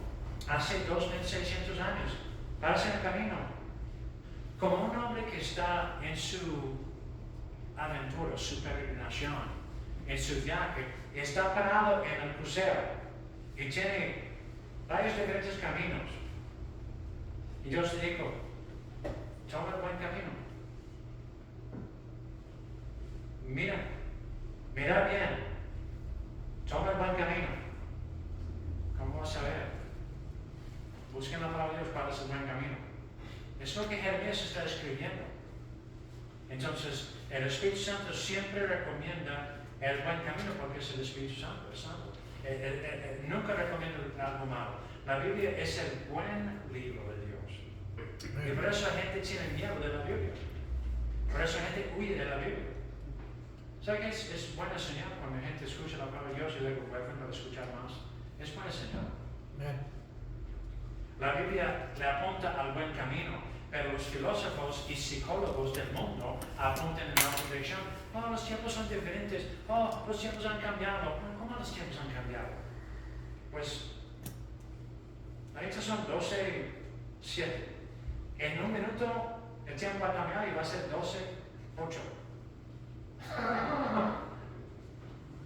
hace 2600 años, párese en el camino. Como un hombre que está en su aventura, su peregrinación, en su viaje, está parado en el crucero y tiene varios diferentes caminos. Y Dios le dijo, toma el buen camino. Mira bien. Toma el buen camino. ¿Cómo vas a ver? Busquen la palabra de Dios para ese buen camino. Es lo que Jeremías está escribiendo. Entonces, el Espíritu Santo siempre recomienda el buen camino porque es el Espíritu Santo, el Santo. Nunca recomienda algo malo. La Biblia es el buen libro de Dios. Y por eso la gente tiene miedo de la Biblia. Por eso la gente huye de la Biblia. ¿Sabe qué es buena señal cuando la gente escucha la palabra de Dios y luego vuelven para escuchar más? Es buena señal. La Biblia le apunta al buen camino, pero los filósofos y psicólogos del mundo apuntan en la otra dirección. Oh, los tiempos son diferentes. Oh, los tiempos han cambiado. ¿Cómo los tiempos han cambiado? Pues, ahorita son 12:07. En un minuto el tiempo va a cambiar y va a ser 12:08.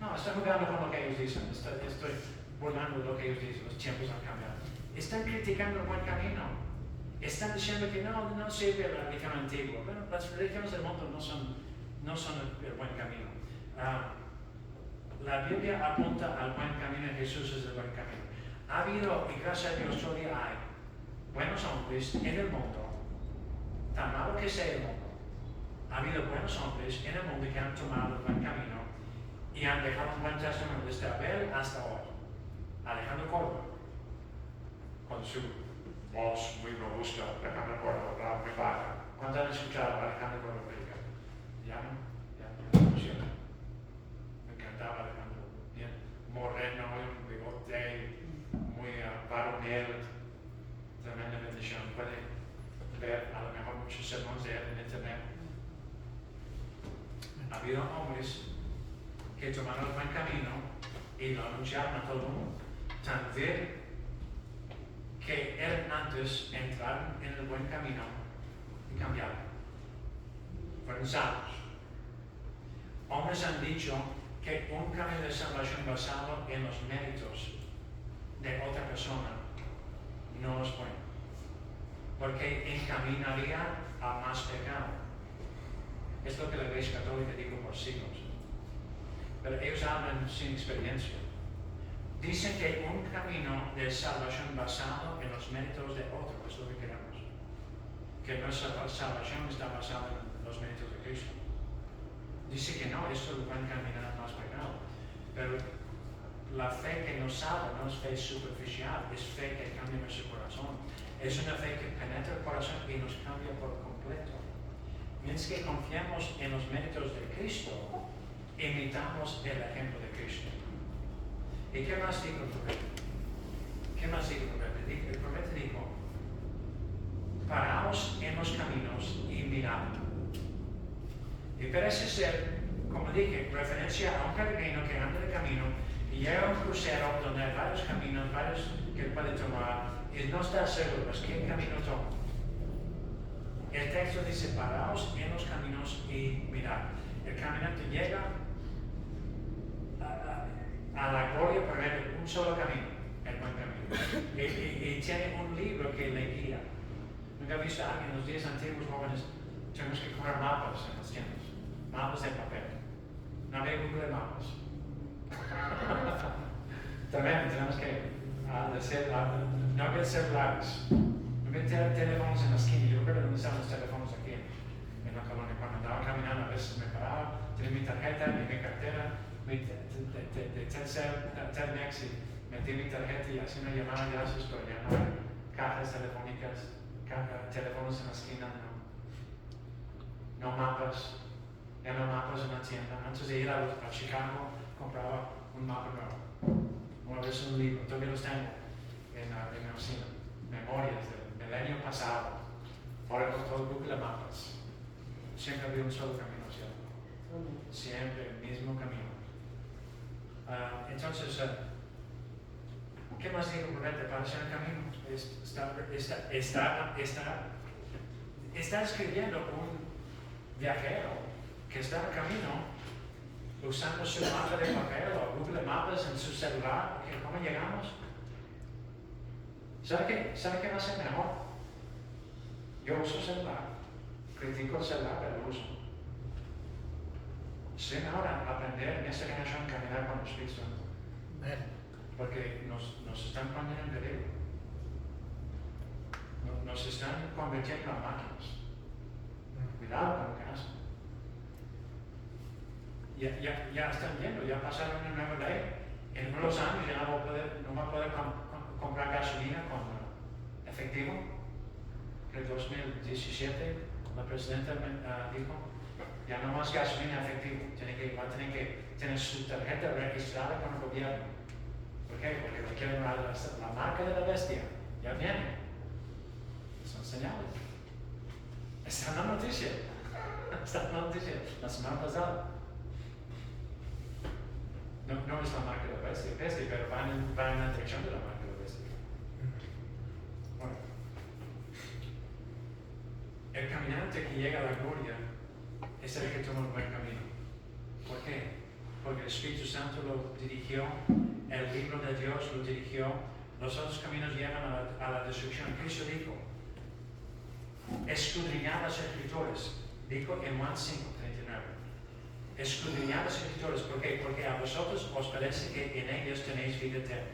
No, estoy jugando con lo que ellos dicen. Estoy burlando de lo que ellos dicen. Los tiempos han cambiado. Están criticando el buen camino. Están diciendo que no sirve la religión antigua. Bueno, las religiones del mundo no son el buen camino. La Biblia apunta al buen camino y Jesús es el buen camino. Ha habido, y gracias a Dios todavía hay, buenos hombres en el mundo, tan malo que sea el mundo. Ha habido buenos hombres en el mundo que han tomado el buen camino y han dejado un buen testimonio desde Abel hasta hoy. Alejandro Córdoba, con su voz muy robusta, Alejandro Córdoba, hablaba muy baja. ¿Cuántos han escuchado a Alejandro Córdoba predicar? Ya no, ¿cierto? Me encantaba Alejandro, bien moreno, un bigote, muy varonil, tremenda bendición. Puede ver a lo mejor muchos sermones de él en internet. Ha habido hombres que tomaron el buen camino y lo anunciaron a todo el mundo. También que eran antes entraron en el buen camino y cambiaron. Fueron salvos. Hombres han dicho que un camino de salvación basado en los méritos de otra persona no es bueno, porque encaminaría a más pecado. Es lo que la Iglesia Católica dijo por siglos. Pero ellos hablan sin experiencia. Dicen que un camino de salvación basado en los méritos de otro es lo que queremos. Que nuestra salvación está basada en los méritos de Cristo. Dice que no, esto lo van a caminar más pecado. Pero la fe que nos salva no es fe superficial, es fe que cambia nuestro corazón. Es una fe que penetra el corazón y nos cambia por completo. Mientras que confiamos en los méritos de Cristo, imitamos el ejemplo de Cristo. ¿Y qué más dijo el profeta? ¿Qué más dijo el profeta? El profeta dijo, paraos en los caminos y mirad. Y parece ser, como dije, referencia a un peregrino que anda de camino y llega a un crucero donde hay varios caminos, varios que puede tomar, y no está seguro, pues, ¿qué camino toma? El texto dice, paraos en los caminos y mirad. El caminante llega a la gloria por un solo camino, el buen camino. Y tiene un libro que le guía. Nunca he visto a alguien en los días antiguos jóvenes, tenemos que comprar mapas en las tiendas, mapas de papel. No había Google Mapas. También tenemos que decir, no había celulares. Teléfonos en la esquina. Yo creo que no estaban los teléfonos aquí en la colonia. Cuando andaba caminando, a veces me paraba, tenía mi tarjeta y mi cartera de Telmex y metí mi tarjeta y hacía una llamada de gracias, pero ya no hay cajas telefónicas, teléfonos en la esquina, no mapas, ya no mapas en la tienda. Antes de ir a Chicago, compraba un mapa nuevo. es un libro, todavía los tengo en la oficina. Memorias del milenio pasado. Ahora con todo Google Maps. Siempre había un solo camino, ¿cierto? Siempre el mismo camino. Entonces, ¿qué más digo, Roberta? Para hacer el camino. Está escribiendo un viajero que está en camino usando su mapa de papel o Google Maps en su celular. ¿Cómo llegamos? ¿Sabe qué va a ser mejor? Yo uso celular, critico el celular, pero lo uso. Sé ahora aprender en esta generación a caminar con los Espíritu Santo. Porque nos están poniendo en peligro. Nos están convirtiendo en máquinas. Cuidado con lo que hacen. Ya están viendo, ya pasaron una nueva ley. En unos años ya no va a poder comprar gasolina con efectivo. En el 2017 la presidenta dijo, ya no más gasolina efectivo, va a tener que tener su tarjeta registrada con el gobierno. ¿Por qué? Porque no quieren la marca de la bestia. Ya viene. Son señales. Está en la noticia. Está en la noticia la semana pasada. No es la marca de la bestia, pero va en la dirección de la marca de la bestia. Bueno. El caminante que llega a la gloria es el que toma el buen camino. ¿Por qué? Porque el Espíritu Santo lo dirigió, el libro de Dios lo dirigió, los otros caminos llevan a la destrucción. Cristo dijo, escudriñad las Escrituras, dijo en Juan 5:39. Escudriñad las Escrituras, ¿por qué? Porque a vosotros os parece que en ellas tenéis vida eterna.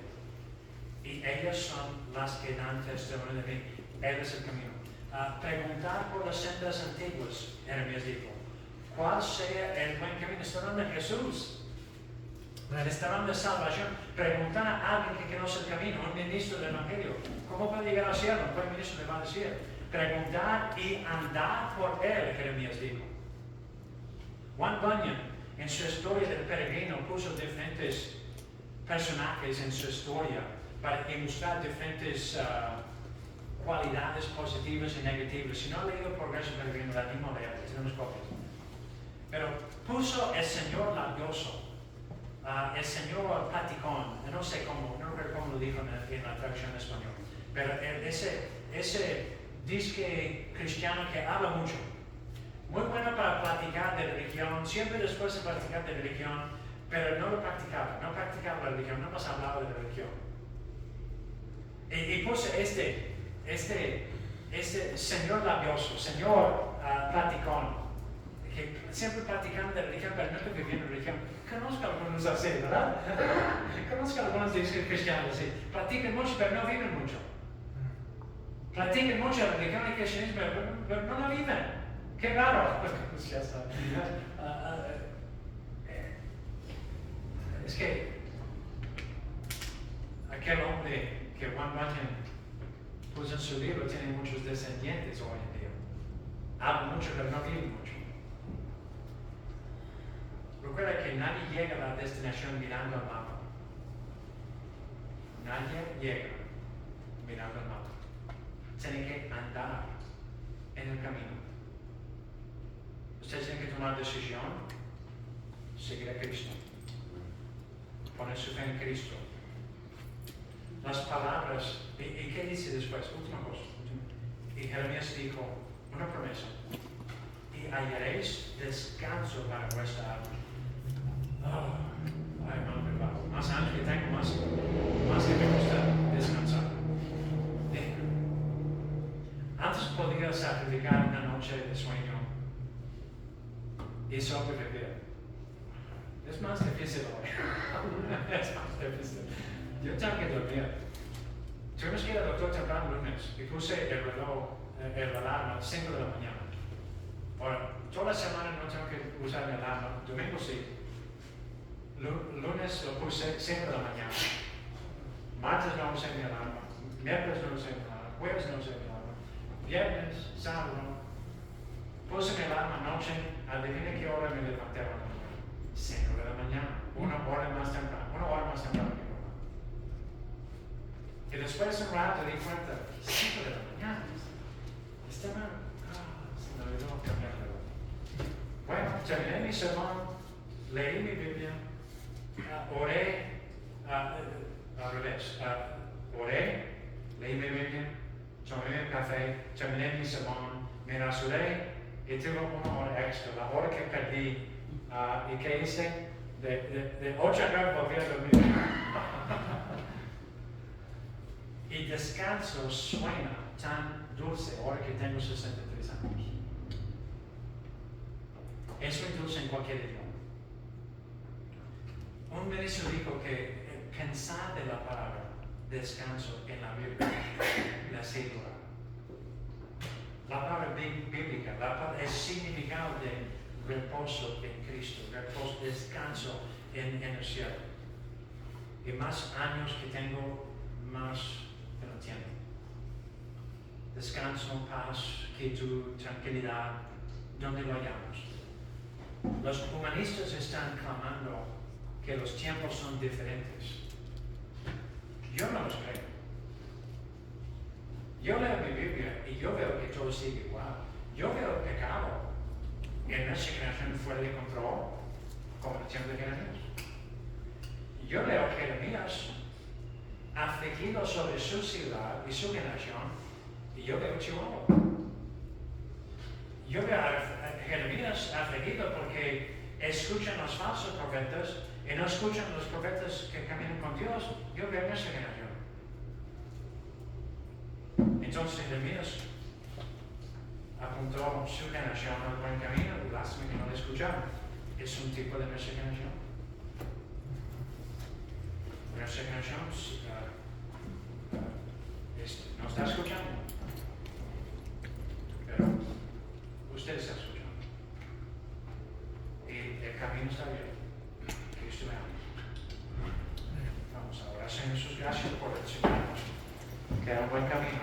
Y ellas son las que dan testimonio de mí. Él es el camino. Preguntar por las sendas antiguas, Jeremías dijo, ¿cuál sea el buen camino? Está hablando de Jesús. Está hablando de salvación. Preguntar a alguien que conoce el camino, un ministro del Evangelio, ¿cómo puede llegar al cielo? Un buen ministro le va a decir. Preguntar y andar por él, Jeremías dijo. Juan Bunyan, en su historia del peregrino, puso diferentes personajes en su historia para ilustrar diferentes cualidades positivas y negativas. Si no ha leído Progreso Peregrino, la animo a leerlo, tenemos copias. Pero puso el Señor labioso, el Señor platicón, no recuerdo cómo lo dijo en la traducción en español, pero ese disque cristiano que habla mucho. Muy bueno para platicar de religión, siempre después de practicar de religión, pero no practicaba la religión, no más hablaba de la religión. Y puse este señor labioso, señor platicón, que siempre platicando de religión, pero nunca viviendo religión. Conozco algunos así, ¿verdad? Conozco algunos cristianos así. Practican mucho, pero no viven mucho. Practican mucho la religión y cristianismo, pero no la viven. ¡Qué raro! Es que aquel hombre que Juan Bunyan puso en su libro tiene muchos descendientes hoy en día. Habla mucho, pero no vive mucho. Recuerda que nadie llega a la destinación mirando el mapa. Nadie llega mirando el mapa. Tiene que andar en el camino. Ustedes tienen que tomar decisión, seguir a Cristo, poner su fe en Cristo. Las palabras, ¿y qué dice después? Última cosa. Y Jeremías dijo una promesa, y hallaréis descanso para vuestra alma. Ay, hermano, más años que tengo, más que me gusta descansar. Antes podía sacrificar una noche de sueño y sobrevivir. Es más difícil hoy. Es más difícil. Yo tengo que dormir. Tuvimos que ir al doctor temprano lunes y puse el reloj, el alarma a las 5 de la mañana. Ahora, toda la semana no tengo que usar mi alarma. Domingo sí. Lunes lo puse 5 de la mañana. Martes no usé mi alarma. Miércoles no usé mi alarma. Jueves no usé mi alarma. Viernes, sábado. Puse mi alarma anoche, adivina qué hora me levanté a la mañana. 5 de la mañana, una hora más temprano que normal. Después de un rato di cuenta, 5 de la mañana. Estaba, se me olvidó cambiarlo. Bueno, terminé mi sermón, leí mi Biblia, oré, al revés, oré, leí mi Biblia, tomé mi café, terminé mi sermón, me rasuré y tuve una hora extra, la hora que perdí. ¿Y qué hice? De 8 a 9 volví a dormir. Y descanso suena tan dulce ahora que tengo 63 años. Es muy dulce en cualquier idioma. Un ministro dijo que pensar de la palabra descanso en la Biblia, la célula. La palabra bíblica, el significado de reposo en Cristo, reposo, descanso en el cielo. Y más años que tengo, más que no entiendo. Descanso, paz, quietud, tranquilidad, ¿dónde lo hallamos? Los humanistas están clamando que los tiempos son diferentes. Yo no los creo. Yo leo mi Biblia y yo veo que todo sigue igual. Yo veo el pecado en nuestra generación fuera de control, como el tiempo de Jeremías. Yo leo a Jeremías afligido sobre su ciudad y su generación, y yo veo Chihuahua. Yo veo a Jeremías afligido porque escuchan los falsos profetas y no escuchan los profetas que caminan con Dios. Yo veo nuestra generación. Entonces Jeremías apuntó su generación al buen camino, y lástima que no le escucharon. Es un tipo de nuestra generación. Nuestra generación no está escuchando, pero usted está escuchando. Y el camino está abierto. Cristo me ama. Vamos a orar. Señor Jesús, gracias por enseñarnos que hay un buen camino.